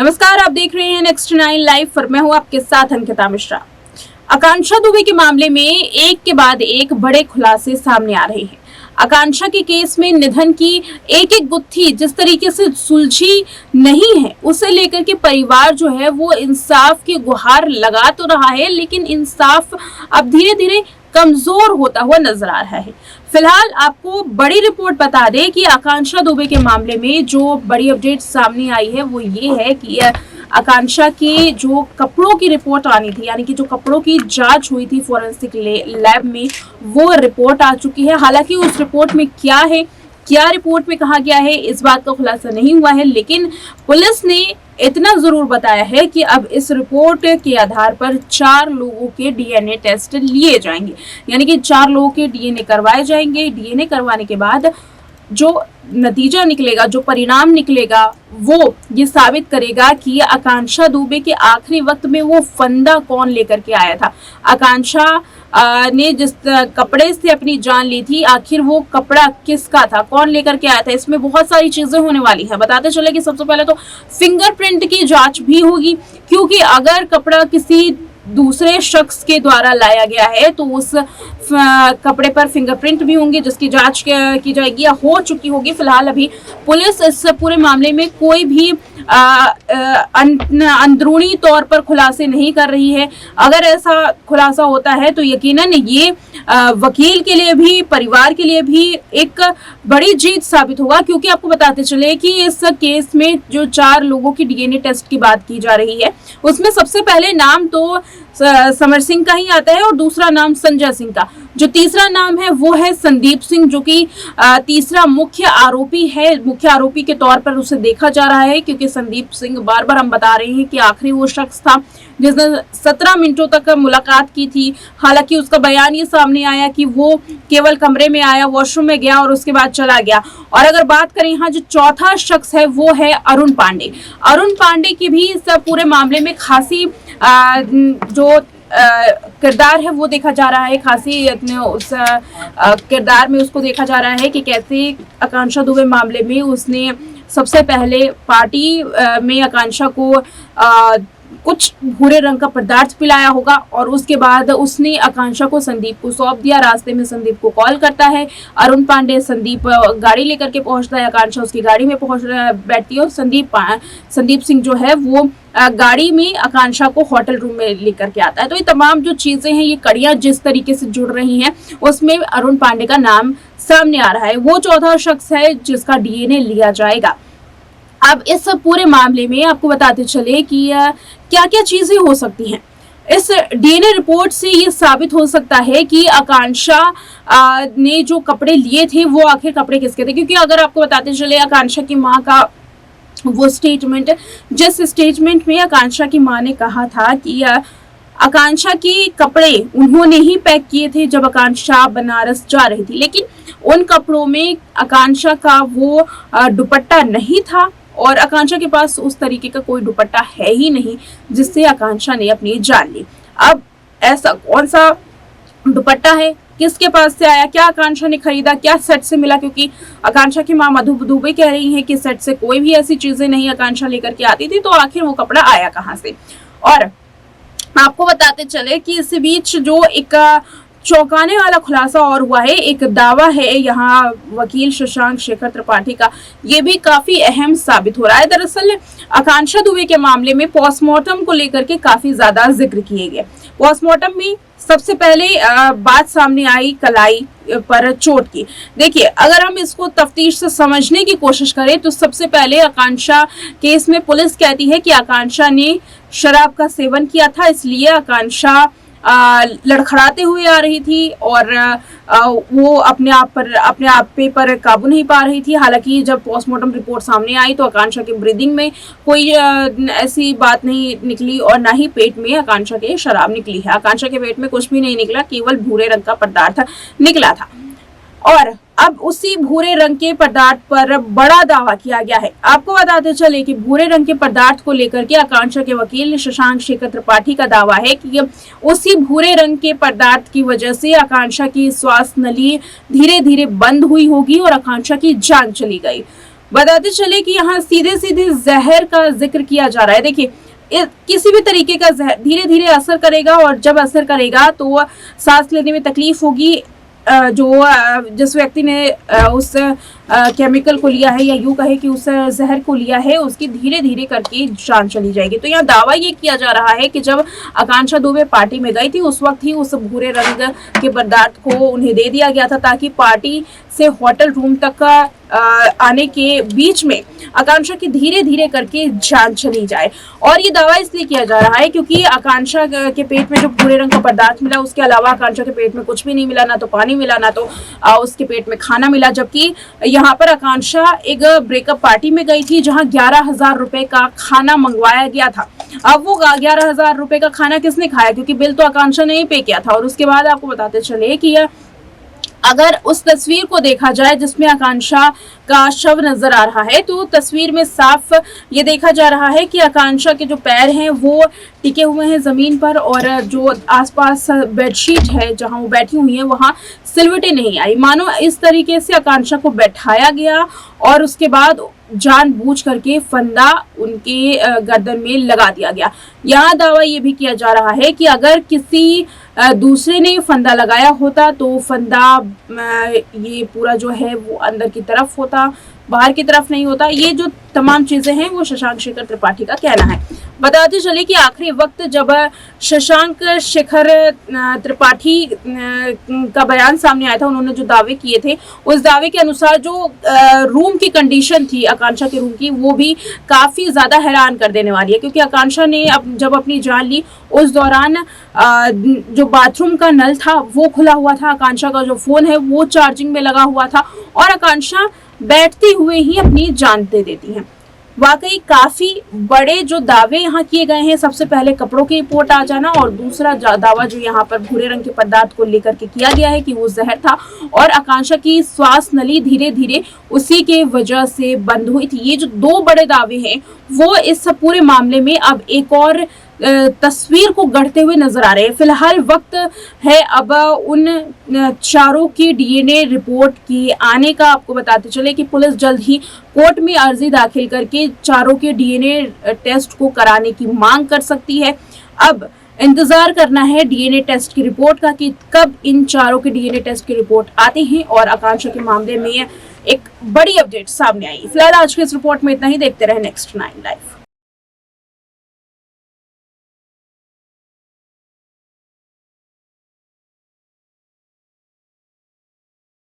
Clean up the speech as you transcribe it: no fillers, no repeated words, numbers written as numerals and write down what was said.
नमस्कार, आप देख रहे हैं नेक्स्ट 9 लाइव और मैं हूं आपके साथ अंकिता मिश्रा। आकांक्षा दुबे के मामले में एक के बाद एक बड़े खुलासे सामने आ रहे हैं। आकांक्षा के केस में निधन की एक एक गुत्थी जिस तरीके से सुलझी नहीं है, उसे लेकर के परिवार जो है वो इंसाफ की गुहार लगा तो रहा है, लेकिन इंसाफ अब धीरे धीरे कमजोर होता हुआ नजर आ रहा है। फिलहाल आपको बड़ी रिपोर्ट बता दें कि आकांक्षा दुबे के मामले में जो बड़ी अपडेट सामने आई है वो ये है कि आकांक्षा के जो कपड़ों की रिपोर्ट आनी थी, यानी कि जो कपड़ों की जांच हुई थी फॉरेंसिक लैब में, वो रिपोर्ट आ चुकी है। हालांकि उस रिपोर्ट में क्या रिपोर्ट में कहा गया है इस बात का खुलासा नहीं हुआ है, लेकिन पुलिस ने इतना जरूर बताया है कि अब इस रिपोर्ट के आधार पर 4 लोगों के डीएनए टेस्ट लिए जाएंगे, यानी कि 4 लोगों के डीएनए करवाए जाएंगे। डीएनए करवाने के बाद जो नतीजा निकलेगा, जो परिणाम निकलेगा, वो ये साबित करेगा कि आकांक्षा दुबे के आखिरी वक्त में वो फंदा कौन लेकर के आया था। आकांक्षा ने जिस कपड़े से अपनी जान ली थी, आखिर वो कपड़ा किसका था, कौन लेकर के आया था। इसमें बहुत सारी चीजें होने वाली है। बताते चले कि सबसे पहले तो फिंगरप्रिंट की जांच भी होगी, क्योंकि अगर कपड़ा किसी दूसरे शख्स के द्वारा लाया गया है तो उस कपड़े पर फिंगरप्रिंट भी होंगे, जिसकी जांच की जाएगी या हो चुकी होगी। फिलहाल अभी पुलिस इस पूरे मामले में कोई भी अंदरूनी तौर पर खुलासे नहीं कर रही है। अगर ऐसा खुलासा होता है तो यकीनन ये वकील के लिए भी, परिवार के लिए भी एक बड़ी जीत साबित होगा, क्योंकि आपको बताते चले कि इस केस में जो 4 लोगों की डीएनए टेस्ट की बात की जा रही है, उसमें सबसे पहले नाम तो समर सिंह का ही आता है और दूसरा नाम संजय सिंह का। जो तीसरा नाम है वो है संदीप सिंह, जो कि तीसरा मुख्य आरोपी है। मुख्य आरोपी के तौर पर उसे देखा जा रहा है, क्योंकि संदीप सिंह बार बार हम बता रहे हैं कि आखिरी वो शख्स था जिसने 17 मिनटों तक मुलाकात की थी। हालांकि उसका बयान ये सामने आया कि वो केवल कमरे में आया, वॉशरूम में गया और उसके बाद चला गया। और अगर बात करें यहाँ जो चौथा शख्स है वो है अरुण पांडे। अरुण पांडे की भी इस पूरे मामले में खासी जो किरदार है वो देखा जा रहा है। खासी उस किरदार में उसको देखा जा रहा है कि कैसे आकांक्षा दुबे मामले में उसने सबसे पहले पार्टी में आकांक्षा को कुछ भूरे रंग का पदार्थ पिलाया होगा और उसके बाद उसने आकांक्षा को संदीप को सौंप दिया। रास्ते में संदीप को कॉल करता है अरुण पांडे, संदीप गाड़ी लेकर के पहुंचता है, आकांक्षा उसकी गाड़ी में बैठती है और संदीप सिंह जो है वो गाड़ी में आकांक्षा को होटल रूम में लेकर के आता है। तो ये तमाम जो चीजें हैं, ये कड़ियां जिस तरीके से जुड़ रही हैं, उसमें अरुण पांडे का नाम सामने आ रहा है। वो चौथा शख्स है जिसका डीएनए लिया जाएगा। अब इस पूरे मामले में आपको बताते चले कि क्या क्या चीजें हो सकती हैं। इस डीएनए रिपोर्ट से ये साबित हो सकता है कि आकांक्षा ने जो कपड़े लिए थे वो आखिर कपड़े किसके थे, क्योंकि अगर आपको बताते चले आकांक्षा की माँ का वो स्टेटमेंट, जिस स्टेटमेंट में आकांक्षा की माँ ने कहा था कि आकांक्षा के कपड़े उन्होंने ही पैक किए थे जब आकांक्षा बनारस जा रही थी, लेकिन उन कपड़ों में आकांक्षा का वो दुपट्टा नहीं था और आकांक्षा के पास उस तरीके का कोई दुपट्टा है ही नहीं जिससे आकांक्षा ने अपनी जान ली। अब ऐसा कौन सा दुपट्टा है, किसके पास से आया, क्या आकांक्षा ने खरीदा, क्या सेट से मिला, क्योंकि आकांक्षा की मां मधु दुबे कह रही है कि सेट से कोई भी ऐसी चीजें नहीं आकांक्षा लेकर के आती थी, तो आखिर वो कपड़ा आया कहाँ से। और आपको बताते चले कि इस बीच जो एक चौंकाने वाला खुलासा और हुआ है, एक दावा है यहाँ वकील शशांक शेखर त्रिपाठी का, ये भी काफी अहम साबित हो रहा है। दरअसल आकांक्षा दुबे के मामले में पोस्टमार्टम को लेकर के काफी ज्यादा जिक्र किए गए। पोस्टमार्टम में सबसे पहले बात सामने आई कलाई पर चोट की। देखिए, अगर हम इसको तफ्तीश से समझने की कोशिश करें तो सबसे पहले आकांक्षा केस में पुलिस कहती है कि आकांक्षा ने शराब का सेवन किया था, इसलिए आकांक्षा लड़खड़ाते हुए आ रही थी और वो अपने आप पर काबू नहीं पा रही थी। हालांकि जब पोस्टमार्टम रिपोर्ट सामने आई तो आकांक्षा के ब्रीदिंग में कोई ऐसी बात नहीं निकली और ना ही पेट में आकांक्षा के शराब निकली है। आकांक्षा के पेट में कुछ भी नहीं निकला, केवल भूरे रंग का पदार्थ निकला था। और अब उसी भूरे रंग के पदार्थ पर बड़ा दावा किया गया है। आपको बताते चले कि भूरे रंग के पदार्थ को लेकर के आकांक्षा के वकील शशांक शेखर त्रिपाठी का दावा है कि उसी भूरे रंग के पदार्थ की वजह से आकांक्षा की श्वास नली धीरे धीरे बंद हुई होगी और आकांक्षा की जान चली गई। बताते चले कि यहाँ सीधे सीधे जहर का जिक्र किया जा रहा है। देखिए, किसी भी तरीके का जहर धीरे धीरे असर करेगा, और जब असर करेगा तो सांस लेने में तकलीफ होगी। जिस व्यक्ति ने उस केमिकल को लिया है, या यूं कहे कि उस जहर को लिया है, उसकी धीरे धीरे करके जान चली जाएगी। तो यहाँ दावा ये किया जा रहा है कि जब आकांक्षा दुबे पार्टी में गई थी, उस वक्त ही उस भूरे रंग के पदार्थ को उन्हें दे दिया गया था, ताकि पार्टी से होटल रूम तक आने के बीच में आकांक्षा की धीरे धीरे करके जान चली जाए। और ये दावा इसलिए किया जा रहा है क्योंकि आकांक्षा के पेट में जो भूरे रंग का पदार्थ मिला, उसके अलावा आकांक्षा के पेट में कुछ भी नहीं मिला, ना तो पानी मिला, ना तो उसके पेट में खाना मिला। जबकि यहाँ पर आकांक्षा एक ब्रेकअप पार्टी में गई थी, जहाँ 11,000 रुपए का खाना मंगवाया गया था। अब वो 11,000 रुपए का खाना किसने खाया, क्योंकि बिल तो आकांक्षा ने ही पे किया था। और उसके बाद आपको बताते चले कि अगर उस तस्वीर को देखा जाए जिसमें आकांक्षा का शव नजर आ रहा है, तो तस्वीर में साफ ये देखा जा रहा है कि आकांक्षा के जो पैर हैं वो टिके हुए हैं जमीन पर, और जो आसपास बेडशीट है जहां वो बैठी हुई है वहां सिलवटें नहीं आई। मानो इस तरीके से आकांक्षा को बैठाया गया और उसके बाद जानबूझ करके फंदा उनके गर्दन में लगा दिया गया। यहाँ दावा ये भी किया जा रहा है कि अगर किसी दूसरे ने फंदा लगाया होता तो फंदा ये पूरा जो है वो अंदर की तरफ होता, बाहर की तरफ नहीं होता। ये जो तमाम चीजें हैं वो शशांक शेखर त्रिपाठी का कहना है। बताते चले कि आखिरी वक्त जब शशांक शेखर त्रिपाठी का बयान सामने आया था, उन्होंने जो दावे किए थे, उस दावे के अनुसार जो रूम की कंडीशन थी आकांक्षा के रूम की, वो भी काफी ज्यादा हैरान कर देने वाली है। क्योंकि आकांक्षा ने जब अपनी जान ली, उस दौरान जो बाथरूम का नल था वो खुला हुआ था, आकांक्षा का जो फोन है वो चार्जिंग में लगा हुआ था, और आकांक्षा बैठते हुए ही अपनी जान दे देती हैं। वाकई काफी बड़े जो दावे यहाँ किए गए हैं, सबसे पहले कपड़ों की रिपोर्ट आ जाना, और दूसरा दावा जो यहाँ पर भूरे रंग के पदार्थ को लेकर के किया गया है कि वो जहर था, और आकांक्षा की श्वास नली धीरे धीरे उसी के वजह से बंद हुई थी। ये जो दो बड़े दावे हैं वो इस पूरे मामले में अब एक और तस्वीर को गढ़ते हुए नजर आ रहे हैं। फिलहाल वक्त है अब उन चारों की डीएनए रिपोर्ट की आने का। आपको बताते चले कि पुलिस जल्द ही कोर्ट में अर्जी दाखिल करके चारों के डीएनए टेस्ट को कराने की मांग कर सकती है। अब इंतजार करना है डीएनए टेस्ट की रिपोर्ट का कि कब इन चारों के डीएनए टेस्ट की रिपोर्ट आते हैं और आकांक्षा के मामले में एक बड़ी अपडेट सामने आई। फिलहाल आज के इस रिपोर्ट में इतना ही। देखते रहे नेक्स्ट 9 लाइव।